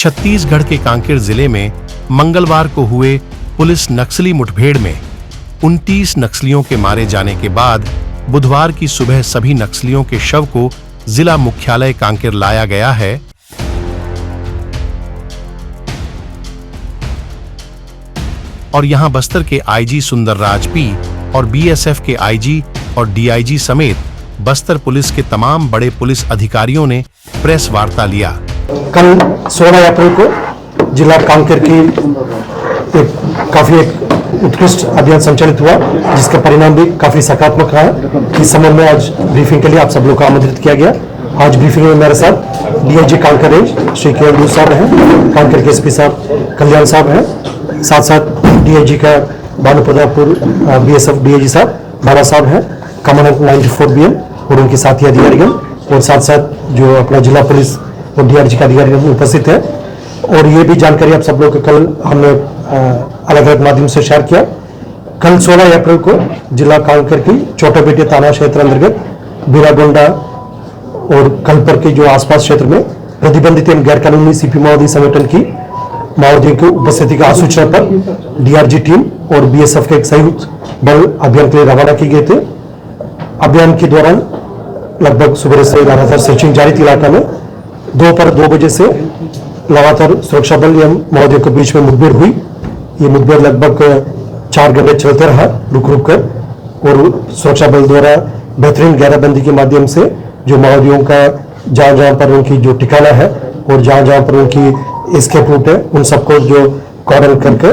छत्तीसगढ़ के कांकेर जिले में मंगलवार को हुए पुलिस नक्सली मुठभेड़ में 29 नक्सलियों के मारे जाने के बाद बुधवार की सुबह सभी नक्सलियों के शव को जिला मुख्यालय कांकेर लाया गया है और यहां बस्तर के आईजी सुंदरराज पी और बीएसएफ के आईजी और डीआईजी समेत बस्तर पुलिस के तमाम बड़े पुलिस अधिकारियों ने प्रेस वार्ता लिया। कल 16 अप्रैल को जिला कांकेर की काफी उत्कृष्ट अभियान संचालित हुआ, जिसका परिणाम भी काफी सकारात्मक रहा। इस संबंध में आज ब्रीफिंग के लिए आप सब लोग को आमंत्रित किया गया। आज ब्रीफिंग में मेरे साथ डीआईजी कांकेर रेंज श्री केवल साहब हैं, कांकेर के एसपी साहब कल्याण साहब हैं, साथ साथ डीआईजी का भानुप्रतापपुर बीएसएफ डीआईजी साहब बाला साहब हैं, कमांडेंट 94 बीएम और उनके साथी अधिकारीगण और साथ साथ जो अपना जिला पुलिस और डीआरजी का अधिकारी उपस्थित है। और ये भी जानकारी आप सब लोग को कल हमने अलग अलग माध्यम से शेयर किया। कल 16 अप्रैल को जिला कांकेर की छोटापेटी थाना क्षेत्र अंतर्गत बीरागोंडा और कलपर के जो आसपास क्षेत्र में प्रतिबंधित एवं गैर कानूनी सीपी माओवादी संगठन की माओवादियों की उपस्थिति का सूचना पर डीआरजी टीम और बीएसएफ के एक संयुक्त बल अभियान के लिए रवाना किए गए थे। अभियान के दौरान लगभग सुबह से लगातार सर्चिंग जारी थी। इलाका में दोपहर 2 बजे से लगातार सुरक्षा बल एवं माओवादियों के बीच में मुठभेड़ हुई। ये मुठभेड़ लगभग 4 घंटे चलते रहा रुक रुक कर, और सुरक्षा बल द्वारा बेहतरीन घेराबंदी के माध्यम से जो माओवादियों का जहां जहां पर उनकी जो ठिकाना है और जहां जहां पर उनकी एस्केप रूट है उन सबको जो कॉर्डन करके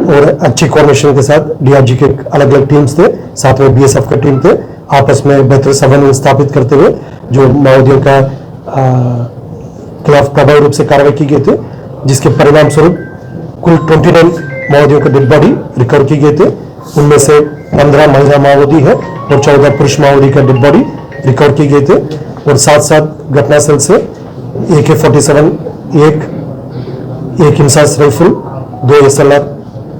और अच्छी कोऑर्डिनेशन के साथ डीआरजी के अलग अलग टीम्स थे, साथ में बीएसएफ के टीम थे, आपस में बेहतर समन्वय स्थापित करते हुए जो माओवादियों का खिलाफ प्रभावी रूप से कार्रवाई की गई थे, जिसके परिणाम स्वरूप कुल 29 माओवादियों के डेड बॉडी रिकवर की गए थे। उनमें से 15 महिला माओवादी है और 14 पुरुष माओवादी का डेड बॉडी रिकवर की गए थे। और साथ साथ घटनास्थल से AK-47 एक इंसास राइफल, 2 SLR,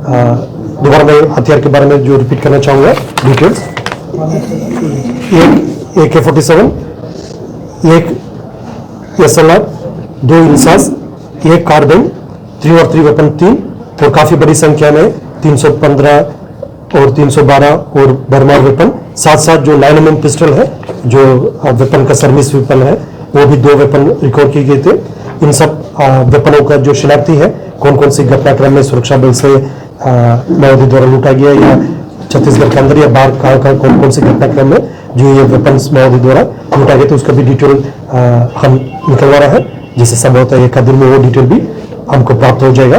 दोबारा मैं हथियार के बारे में जो रिपीट करना चाहूंगा डिटेल्स, एक AK-47, एक SLR, 2 इंसास, एक कार्बाइन, 3 और 3 वेपन 3 और काफी बड़ी संख्या में 315 और 312 और बर्मा वेपन, साथ साथ जो 9mm पिस्टल है जो वेपन का सर्विस वेपन है वो भी 2 वेपन रिकवर किए गए थे। इन सब वेपनों का जो शिनाख्ती है कौन कौन सी घटनाक्रम में सुरक्षा बल से माओवादी द्वारा लूटा गया या छत्तीसगढ़ के अंदर या बाहर कहाँ कौन कौन सी घटनाक्रम में जो ये वेपन्स माओवादी द्वारा लूटा गए थे उसका भी डिटेल हम निकलवा रहा है, जिससे संभवतः एक दिन में वो डिटेल भी हमको प्राप्त हो जाएगा।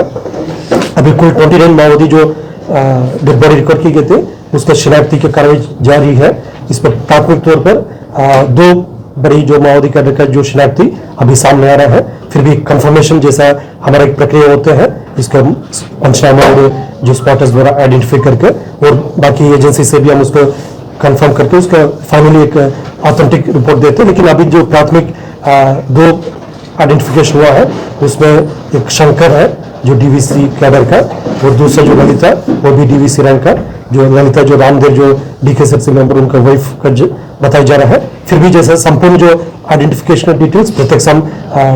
अभी कुल 29 माओवादी जो डेड बॉडी रिकवर की गए थे उसका शिनाख्ती की कार्रवाई जारी है। इस पर प्राथमिक तौर पर 2 बड़ी जो माओवादी कैडर का जो शिनाख्ती अभी सामने आ रहा है, फिर भी कंफर्मेशन जैसा हमारा एक प्रक्रिया होता है, इसका पंचनामा और जो स्पॉटर्स द्वारा आइडेंटिफाई करके और बाकी एजेंसी से भी हम उसको कंफर्म करके उसका फाइनली एक ऑथेंटिक रिपोर्ट देते हैं। लेकिन अभी जो प्राथमिक 2 आइडेंटिफिकेशन हुआ है उसमें एक शंकर है जो डीवीसी कैडर का और दूसरा जो ललिता वो भी डीवीसी रैंक का, जो ललिता जो रामदेव जो डीके सबसे मेंबर उनका वाइफ का बताया जा रहा है। फिर भी जैसे संपूर्ण जो आइडेंटिफिकेशन डिटेल्स प्रत्यक्ष हम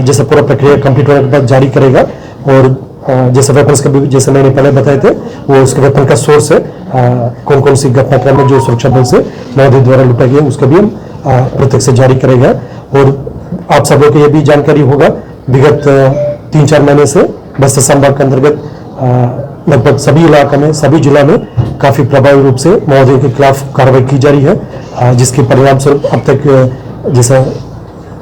जैसे पूरा प्रक्रिया कंप्लीट होने के बाद जारी करेगा। और जैसे वेपन्स का भी जैसे मैंने पहले बताए थे वो उसके वेपन का सोर्स है, कौन कौन सी घटनाक्रम में जो सुरक्षा बल से माओवादी द्वारा लूटा गया उसका भी हम प्रत्यक्ष से जारी करेगा। और आप सब लोग को ये भी जानकारी होगा विगत 3-4 महीने से बस्तर संभाग के अंतर्गत लगभग सभी इलाकों में सभी जिला में काफी प्रभावी रूप से माओवादियों के खिलाफ कार्रवाई की जा रही है, जिसके परिणाम स्वरूप अब तक जैसा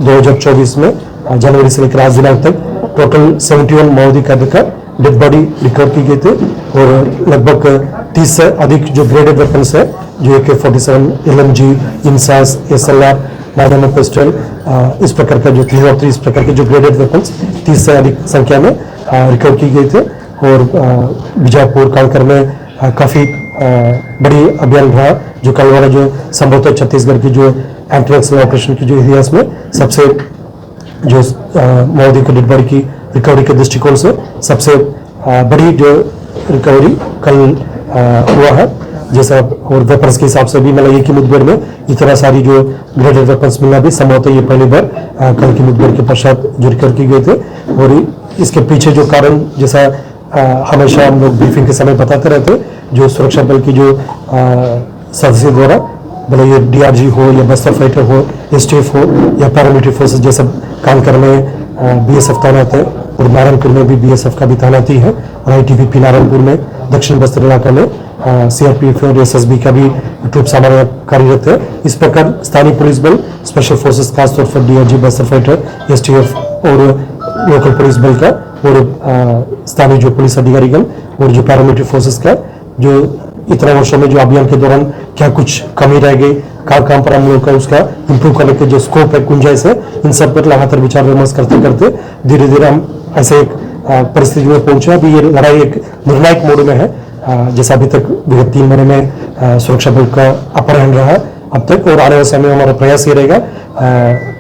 2024 में जनवरी से लेकर आज दिनांक तक टोटल 71 माओवादी कैडर का डेड बॉडी रिकवर की गई थे और लगभग 30 से अधिक जो ग्रेडेड वेपन्स है जो AK-47, LMG, INSAS, SLR, 9mm pistol, इस प्रकार का जो 3 और 3 इस प्रकार के जो ग्रेडेड वेपन्स 30 से अधिक संख्या में रिकवर की गई थे। और बीजापुर कांकेर में काफी बड़ी अभियान रहा जो कल वाला जो संभवतः छत्तीसगढ़ की जो एंटी नक्सल ऑपरेशन की जो इतिहास में सबसे जो माओवादी के डेड बॉडी की रिकवरी के दृष्टिकोण से सबसे बड़ी जो रिकवरी कल हुआ है। जैसा और वेपन्स के हिसाब से भी मतलब एक ही मुठभेड़ में इतना सारी जो ग्रेडेड वेपन्स मिलना भी संभवतः ये पहली बार कल की मुठभेड़ के पश्चात जो रिकवर की गए थे। और इसके पीछे जो कारण, जैसा हमेशा हम लोग ब्रीफिंग के समय बताते रहते, जो सुरक्षा बल की जो सदस्य द्वारा, भले ये डीआरजी हो या बस्तर फाइटर हो, एसटीएफ हो या पैरामिलिट्री फोर्सेस जैसे काम करने बीएसएफ तैनात है, और नारायणपुर में भी बीएसएफ का भी तैनाती है, और आईटीबीपी नारायणपुर में दक्षिण बस्तर इलाका में सीआरपीएफ और एसएसबी का भी ट्रूप्स हमारे कार्यरत है। इस प्रकार स्थानीय पुलिस बल, स्पेशल फोर्सेस, खासतौर पर डीआरजी, बस्तर फाइटर, एसटीएफ और लोकल पुलिस बल का, और स्थानीय जो पुलिस अधिकारीगण और जो पैरामिलिट्री फोर्सेस का, जो इतना वर्षों में जो अभियान के दौरान क्या कुछ कमी रह गई, काम पर हम लोग का उसका इंप्रूव करने के जो स्कोप है, गुंजाइश है, इन सब पर लगातार विचार विमर्श करते करते धीरे धीरे हम ऐसे एक परिस्थिति में पहुंचे। अभी ये लड़ाई एक निर्णायक मोड में है, जैसा अभी तक विगत 3 महीने में सुरक्षा बल का अपर हैंड रहा अब तक, और आने वाले समय में हमारा प्रयास ये रहेगा,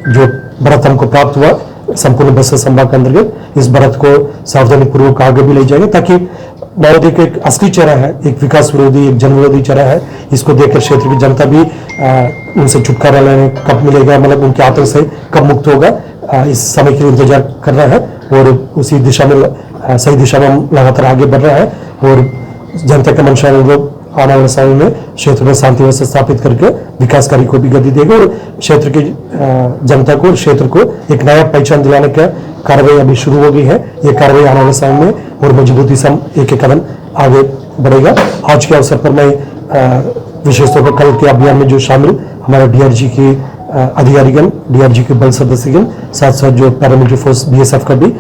जो बढ़त हमको प्राप्त हुआ संपूर्ण बस्तर संभाग के अंतर्गत, इस बढ़त को सावधानी पूर्वक आगे भी ले जाएंगे, ताकि माओवादी का एक असली चेहरा है, एक विकास विरोधी, एक जन विरोधी चेहरा है, इसको देखकर क्षेत्र की जनता भी उनसे छुटकारा लेने कब मिलेगा, मतलब उनके आतंक से कब मुक्त होगा, इस समय के लिए इंतजार कर रहा है, और उसी दिशा में, सही दिशा में हम लगातार आगे बढ़ रहा है, और जनता के मंशा अनुरूप आने वाले समय में क्षेत्र में शांति व्यवस्था स्थापित करके विकास कार्य को भी गति देगा, और क्षेत्र की जनता को, क्षेत्र को एक नया पहचान दिलाने का कार्रवाई अभी शुरू हो गई है। ये कार्रवाई आने वाले समय में और मजबूती से हम एक एक कदम आगे बढ़ेगा। आज के अवसर पर मैं विशेष तौर पर कल के अभियान में जो शामिल हमारे डीआरजी के अधिकारीगण, डीआरजी के बल सदस्यगण, साथ साथ जो पैरामिलिट्री फोर्स बीएसएफ का भी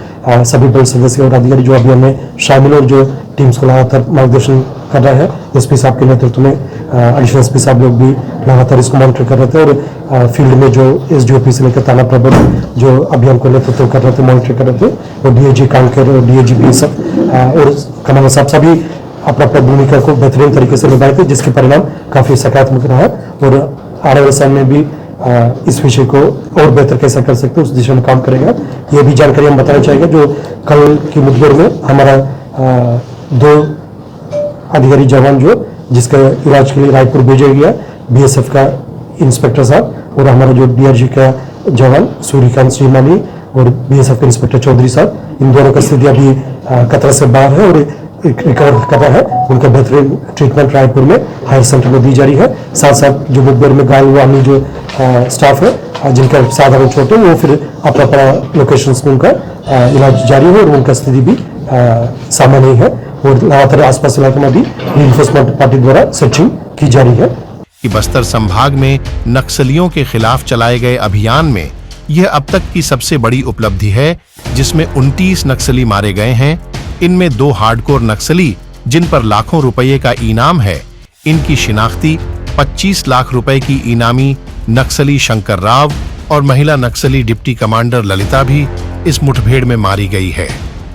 सभी बल सदस्य और अधिकारी जो अभियान में शामिल और जो टीम्स को लगातार मार्गदर्शन कर रहे हैं, एसपी साहब के नेतृत्व में एडिशनल एसपी साहब लोग भी लगातार इसको मॉनिटर कर रहे थे, और फील्ड में जो एसडीओपी से लेकर थाना प्रबंधक जो अभियान को नेतृत्व कर रहे थे, मॉनिटर कर रहे थे, और डीआईजी कांकेर और डीआईजी बीएसएफ और कमांडर साहब सभी अपना अपना भूमिका को बेहतरीन तरीके से निभाए थे, जिसके परिणाम काफी सकारात्मक रहा, और आने वाले समय में भी इस विषय को और बेहतर कैसे कर सकते हैं उस दिशा में काम करेगा। ये भी जानकारी हम बताना चाहेंगे, जो कल की मुठभेड़ में हमारा 2 अधिकारी जवान जो जिसका इलाज के लिए रायपुर भेजा गया, बीएसएफ का इंस्पेक्टर साहब और हमारा जो डीआरजी का जवान सूर्यकांत श्रीमानी और बीएसएफ के इंस्पेक्टर चौधरी साहब, इन दोनों का स्थिति अभी खतरा से बाहर है और रिकवर कर रहा है। उनका बेहतरीन ट्रीटमेंट रायपुर में हायर सेंटर में दी जा रही है। साथ साथ जो मुठभेड़ में घायल हुआ अन्य जो स्टाफ है जिनका साधारण चोट है, वो फिर अपना अपना लोकेशंस में उनका इलाज जारी है और उनका स्थिति भी सामान्य है, और लगातार आसपास इलाके में भी एनफोर्समेंट पार्टी द्वारा सर्चिंग की जा रही है। कि बस्तर संभाग में नक्सलियों के खिलाफ चलाए गए अभियान में यह अब तक की सबसे बड़ी उपलब्धि है, जिसमें 29 नक्सली मारे गए हैं। इनमें 2 हार्डकोर नक्सली जिन पर लाखों रुपए का इनाम है, इनकी शिनाख्ती 25 लाख रुपए की इनामी नक्सली शंकर राव और महिला नक्सली डिप्टी कमांडर ललिता भी इस मुठभेड़ में मारी गई है।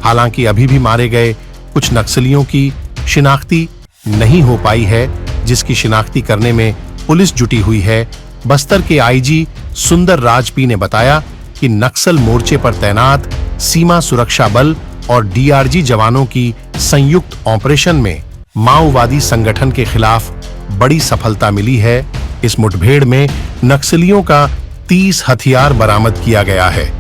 हालांकि अभी भी मारे गए कुछ नक्सलियों की शिनाख्ती नहीं हो पाई है, जिसकी शिनाख्ती करने में पुलिस जुटी हुई है। बस्तर के आईजी सुंदर राजपी ने बताया कि नक्सल मोर्चे पर तैनात सीमा सुरक्षा बल और डीआरजी जवानों की संयुक्त ऑपरेशन में माओवादी संगठन के खिलाफ बड़ी सफलता मिली है। इस मुठभेड़ में नक्सलियों का 30 हथियार बरामद किया गया है,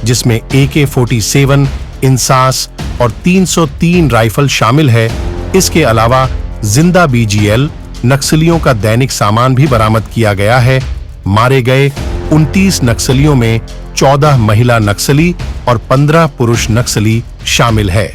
जिसमें AK-47 इंसास और 303 राइफल शामिल है। इसके अलावा जिंदा BGL नक्सलियों का दैनिक सामान भी बरामद किया गया है। मारे गए 29 नक्सलियों में 14 महिला नक्सली और 15 पुरुष नक्सली शामिल है।